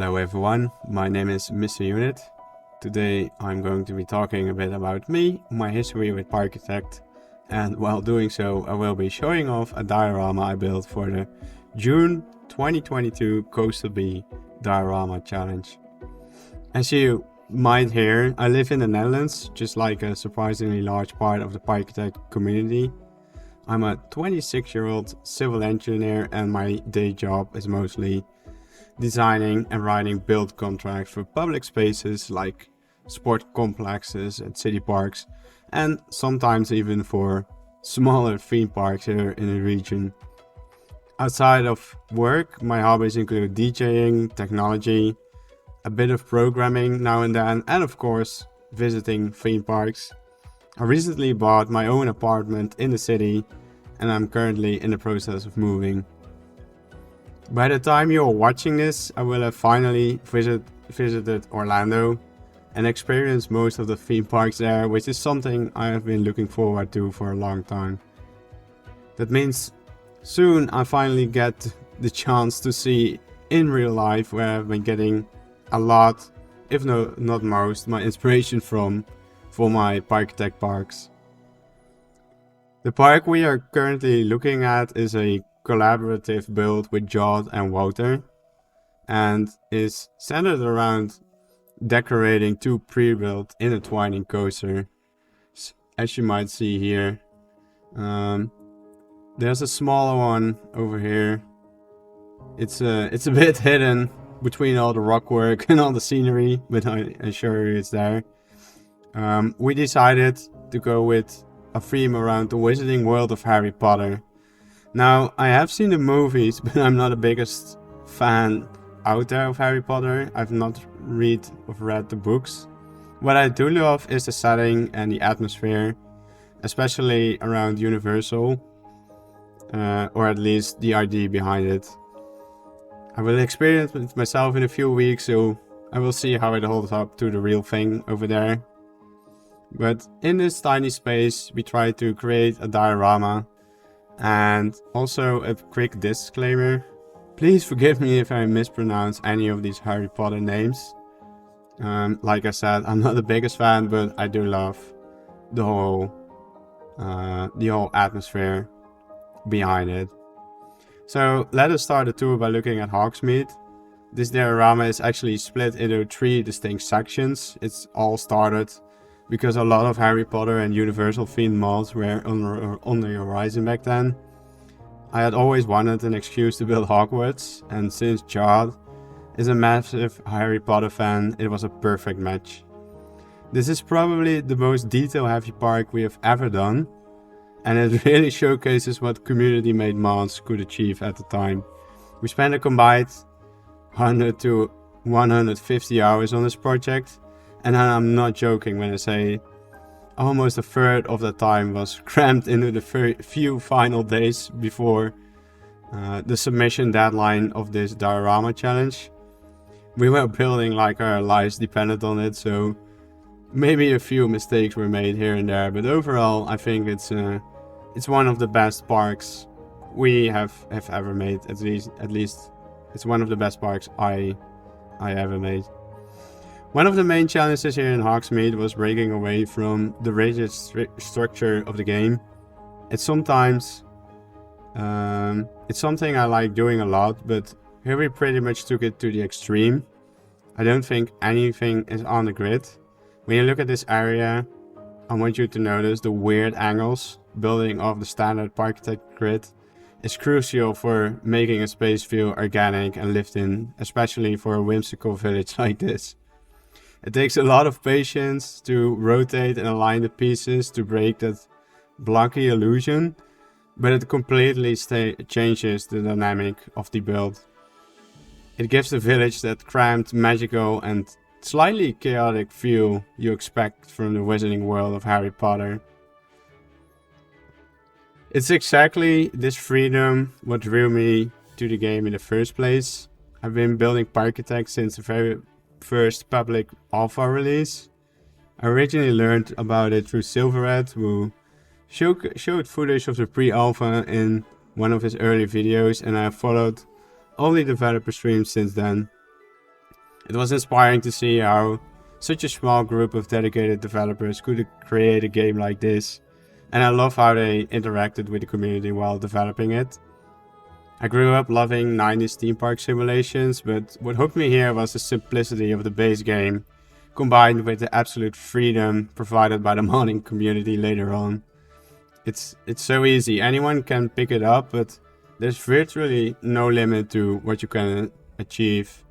Hello everyone, my name is Mr. Unit. Today I'm going to be talking a bit about me, my history with Parkitect, and while doing so I will be showing off a diorama I built for the June 2022 Coastal B Diorama Challenge. As you might hear, I live in the Netherlands, just like a surprisingly large part of the Parkitect community. I'm a 26-year-old civil engineer and my day job is mostly designing and writing build contracts for public spaces like sport complexes and city parks, and sometimes even for smaller theme parks here in the region. Outside of work, my hobbies include DJing, technology, a bit of programming now and then, and of course visiting theme parks. I recently bought my own apartment in the city and I'm currently in the process of moving. By the time you're watching this, I will have finally visited Orlando and experienced most of the theme parks there, which is something I have been looking forward to for a long time. That means soon I finally get the chance to see in real life where I've been getting a lot, if not most, my inspiration from for my Parkitect parks. The park we are currently looking at is a collaborative build with Jodzilla and Wauwter and is centered around decorating two pre-built intertwining coasters. As you might see here, there's a smaller one over here. It's a bit hidden between all the rock work and all the scenery, but I assure you it's there. We decided to go with a theme around the wizarding world of Harry Potter. Now, I have seen the movies, but I'm not the biggest fan out there of Harry Potter. I've not read the books. What I do love is the setting and the atmosphere, especially around Universal, or at least the idea behind it. I will experience it myself in a few weeks, so I will see how it holds up to the real thing over there. But in this tiny space, we try to create a diorama. And also a quick disclaimer, please forgive me if I mispronounce any of these Harry Potter names. Like I said, I'm not the biggest fan, but I do love the whole atmosphere behind it. So let us start the tour by looking at Hogsmeade. This diorama is actually split into 3 distinct sections. It's all started because a lot of Harry Potter and Universal themed mods were on the horizon back then. I had always wanted an excuse to build Hogwarts, and since Jod is a massive Harry Potter fan, it was a perfect match. This is probably the most detail-heavy park we have ever done, and it really showcases what community-made mods could achieve at the time. We spent a combined 100 to 150 hours on this project, and I'm not joking when I say almost a third of the time was crammed into the few final days before the submission deadline of this diorama challenge. We were building like our lives depended on it, so maybe a few mistakes were made here and there, but overall I think it's one of the best parks we have ever made. At least it's one of the best parks I ever made. One of the main challenges here in Hogsmeade was breaking away from the rigid structure of the game. It's something I like doing a lot, but here we pretty much took it to the extreme. I don't think anything is on the grid. When you look at this area, I want you to notice the weird angles. Building off the standard Parkitect grid is crucial for making a space feel organic and lived in, especially for a whimsical village like this. It takes a lot of patience to rotate and align the pieces to break that blocky illusion, but it completely changes the dynamic of the build. It gives the village that cramped, magical and slightly chaotic feel you expect from the wizarding world of Harry Potter. It's exactly this freedom what drew me to the game in the first place. I've been building Parkitect since the very first public alpha release. I originally learned about it through Silverhead, who showed footage of the pre-alpha in one of his early videos, and I have followed all the developer streams since then. It was inspiring to see how such a small group of dedicated developers could create a game like this, and I love how they interacted with the community while developing it. I grew up loving 90s theme park simulations, but what hooked me here was the simplicity of the base game, combined with the absolute freedom provided by the modding community later on. It's so easy, anyone can pick it up, but there's virtually no limit to what you can achieve,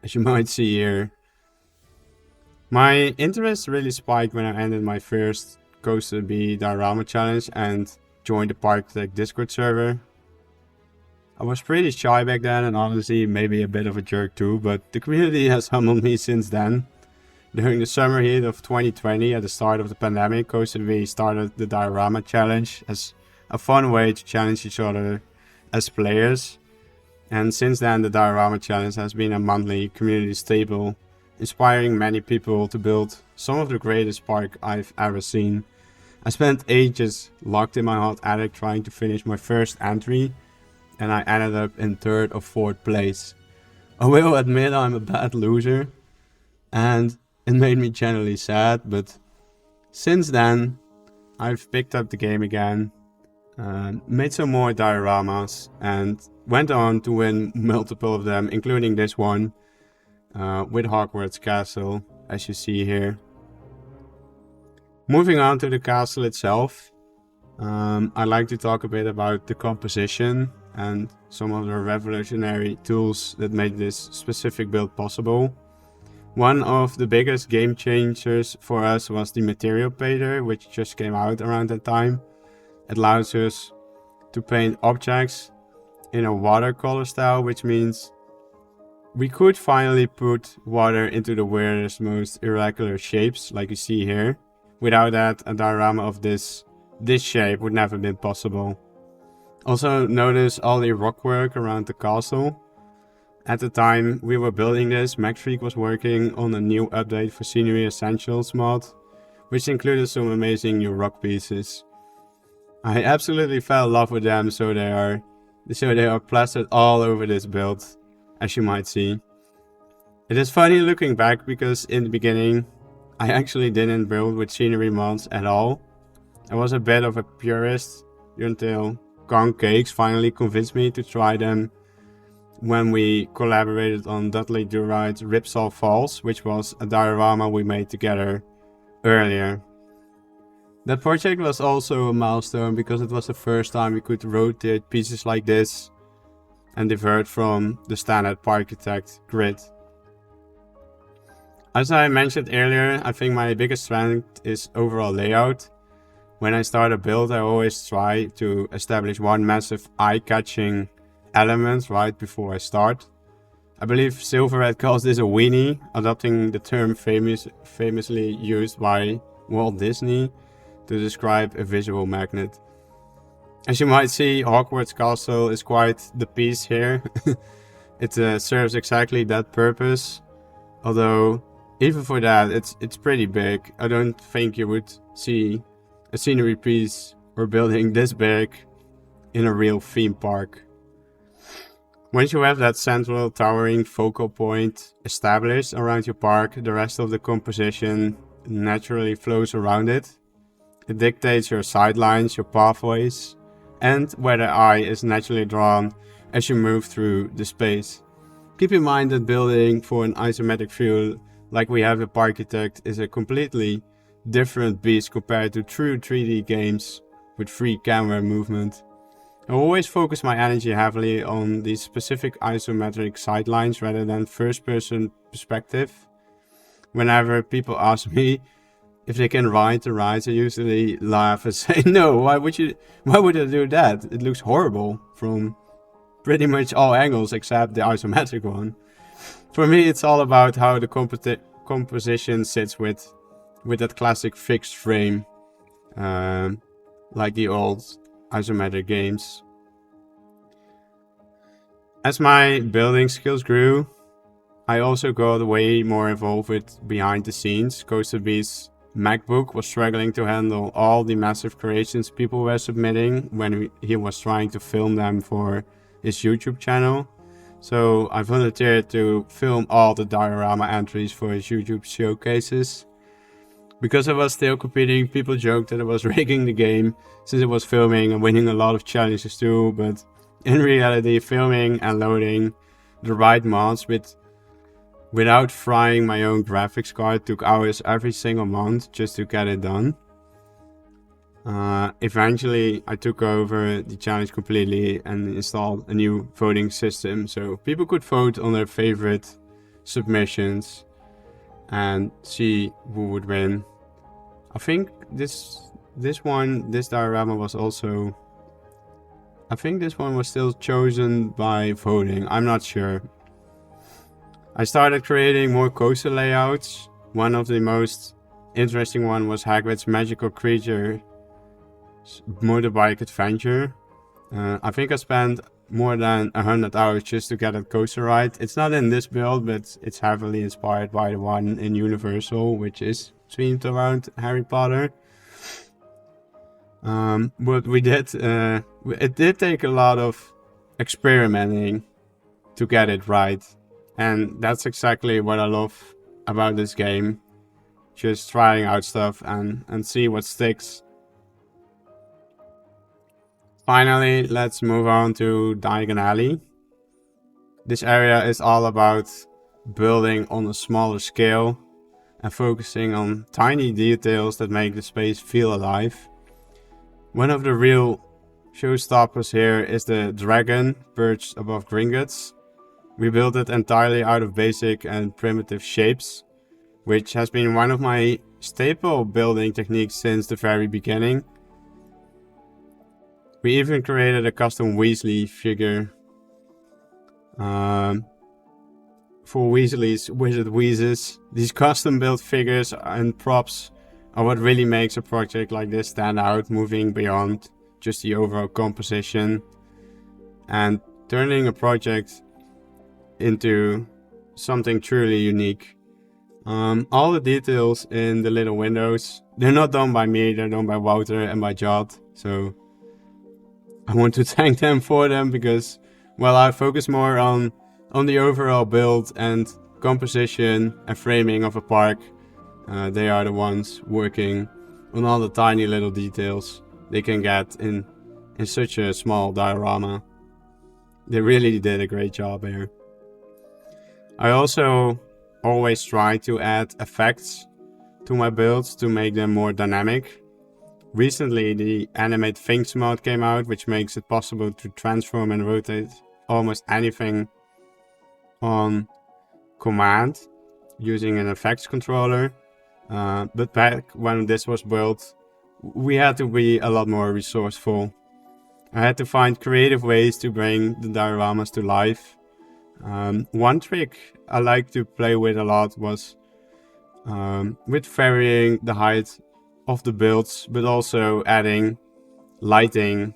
as you might see here. My interest really spiked when I ended my first Coaster Bee Diorama challenge and joined the Parkitect Discord server. I was pretty shy back then and honestly maybe a bit of a jerk too, but the community has humbled me since then. During the summer heat of 2020, at the start of the pandemic, Coaster Bee started the Diorama Challenge as a fun way to challenge each other as players. And since then, the Diorama Challenge has been a monthly community staple, inspiring many people to build some of the greatest park I've ever seen. I spent ages locked in my hot attic trying to finish my first entry, and I ended up in 3rd or 4th place. I will admit I'm a bad loser, and it made me genuinely sad, but since then I've picked up the game again, made some more dioramas, and went on to win multiple of them, including this one with Hogwarts Castle, as you see here. Moving on to the castle itself, I'd like to talk a bit about the composition and some of the revolutionary tools that made this specific build possible. One of the biggest game changers for us was the material painter, which just came out around that time. It allows us to paint objects in a watercolor style, which means we could finally put water into the weirdest, most irregular shapes, like you see here. Without that, a diorama of this shape would never have been possible. Also notice all the rockwork around the castle. At the time we were building this, MacFreak was working on a new update for Scenery Essentials mod, which included some amazing new rock pieces. I absolutely fell in love with them, so they are plastered all over this build, as you might see. It is funny looking back because in the beginning I actually didn't build with scenery mods at all. I was a bit of a purist until Gone Cakes finally convinced me to try them when we collaborated on Dudley Do-Right's Ripsaw Falls, which was a diorama we made together earlier. That project was also a milestone because it was the first time we could rotate pieces like this and divert from the standard Parkitect grid. As I mentioned earlier, I think my biggest strength is overall layout. When I start a build, I always try to establish one massive eye-catching element right before I start. I believe Silverhead calls this a weenie, adopting the term famously used by Walt Disney to describe a visual magnet. As you might see, Hogwarts Castle is quite the piece here. It serves exactly that purpose, although even for that it's pretty big. I don't think you would see a scenery piece or building this big in a real theme park. Once you have that central towering focal point established around your park, the rest of the composition naturally flows around it. It dictates your sidelines, your pathways, and where the eye is naturally drawn as you move through the space. Keep in mind that building for an isometric view like we have in Parkitect is a completely different beast compared to true 3D games with free camera movement. I always focus my energy heavily on these specific isometric sidelines rather than first-person perspective. Whenever people ask me if they can ride the rides, I usually laugh and say, no, why would I do that? It looks horrible from pretty much all angles except the isometric one. For me, it's all about how the composition sits with that classic fixed frame, like the old isometric games. As my building skills grew, I also got way more involved with behind the scenes. Coaster Bee's MacBook was struggling to handle all the massive creations people were submitting when he was trying to film them for his YouTube channel. So I volunteered to film all the diorama entries for his YouTube showcases. Because I was still competing, people joked that I was rigging the game since I was filming and winning a lot of challenges too, but in reality, filming and loading the right mods without frying my own graphics card took hours every single month just to get it done. Eventually, I took over the challenge completely and installed a new voting system so people could vote on their favorite submissions and see who would win. I think this diorama was also... I think this one was still chosen by voting, I'm not sure. I started creating more coaster layouts. One of the most interesting one was Hagrid's magical creature motorbike adventure. I think I spent more than 100 hours just to get a coaster ride. It's not in this build, but it's heavily inspired by the one in Universal, which is themed around Harry Potter. But we did, it did take a lot of experimenting to get it right. And that's exactly what I love about this game. Just trying out stuff and see what sticks. Finally, let's move on to Diagon Alley. This area is all about building on a smaller scale and focusing on tiny details that make the space feel alive. One of the real showstoppers here is the dragon perched above Gringotts. We built it entirely out of basic and primitive shapes, which has been one of my staple building techniques since the very beginning. We even created a custom Weasley figure for Weasley's Wizard Wheezes. These custom built figures and props are what really makes a project like this stand out, moving beyond just the overall composition and turning a project into something truly unique. All the details in the little windows, they're not done by me, they're done by Wauwter and by Jod, so I want to thank them for them because, well, I focus more on the overall build and composition and framing of a park. They are the ones working on all the tiny little details they can get in such a small diorama. They really did a great job here. I also always try to add effects to my builds to make them more dynamic. Recently, the Animate Things mod came out, which makes it possible to transform and rotate almost anything on command using an effects controller. But back when this was built, we had to be a lot more resourceful. I had to find creative ways to bring the dioramas to life. One trick I like to play with a lot was with varying the height of the builds, but also adding lighting,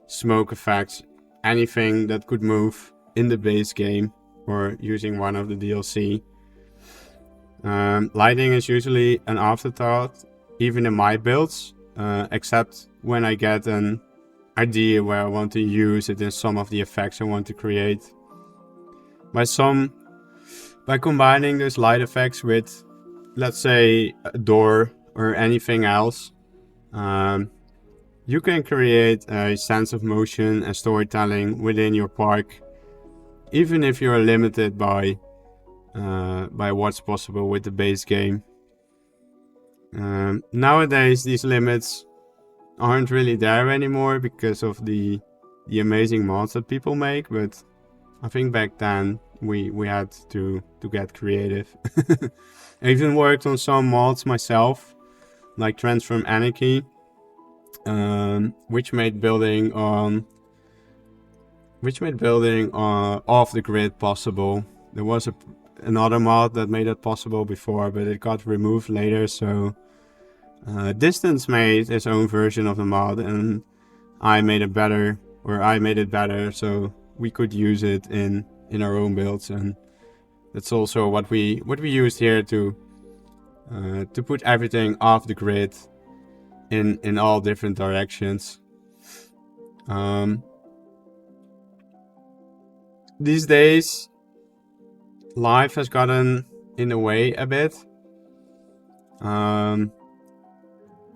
smoke effects, anything that could move in the base game or using one of the DLC. Lighting is usually an afterthought, even in my builds, except when I get an idea where I want to use it in some of the effects I want to create. By combining those light effects with, let's say, a door or anything else, you can create a sense of motion and storytelling within your park, even if you're limited by what's possible with the base game. Nowadays, these limits aren't really there anymore because of the amazing mods that people make, but I think back then we had to get creative. I even worked on some mods myself, like Transform Anarchy, which made building off the grid possible. There was another mod that made it possible before, but it got removed later, so Distance made its own version of the mod, and I made it better so we could use it in our own builds, and that's also what we used here to put everything off the grid in all different directions. these days, life has gotten in the way a bit.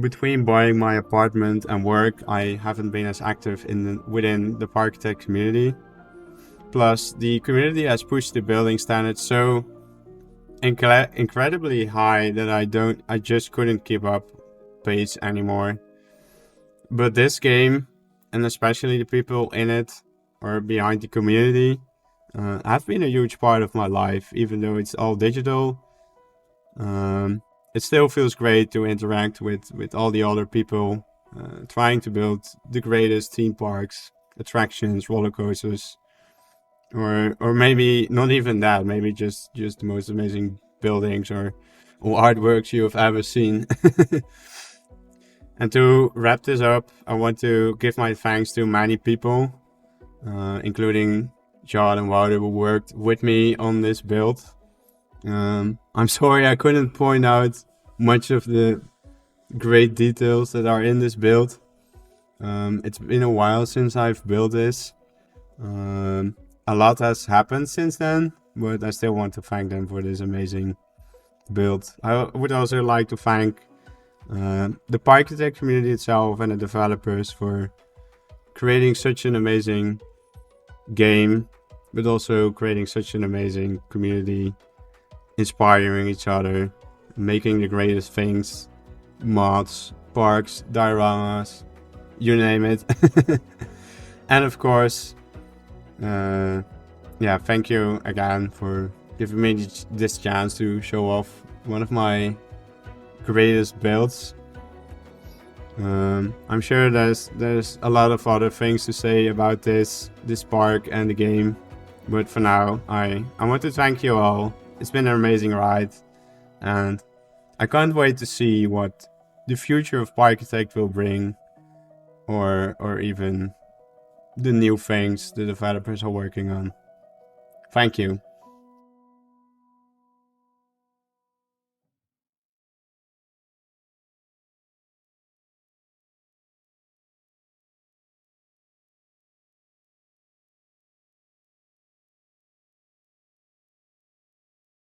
Between buying my apartment and work, I haven't been as active within the Parkitect community. Plus, the community has pushed the building standards so incredibly high that I just couldn't keep up pace anymore. But this game, and especially the people in it or behind the community, have been a huge part of my life. Even though it's all digital, it still feels great to interact with all the other people, trying to build the greatest theme parks, attractions, roller coasters, or maybe not even that, maybe just the most amazing buildings or artworks you have ever seen. And to wrap this up, I want to give my thanks to many people, including Jodzilla and Wauwter, who worked with me on this build. I'm sorry I couldn't point out much of the great details that are in this build. It's been a while since I've built this. A lot has happened since then, but I still want to thank them for this amazing build. I would also like to thank the Parkitect community itself and the developers for creating such an amazing game, but also creating such an amazing community, inspiring each other, making the greatest things, mods, parks, dioramas, you name it. And of course, yeah, thank you again for giving me this chance to show off one of my greatest builds. I'm sure there's a lot of other things to say about this park and the game, but for now I want to thank you all. It's been an amazing ride, and I can't wait to see what the future of Parkitect will bring, or even the new things the developers are working on. Thank you.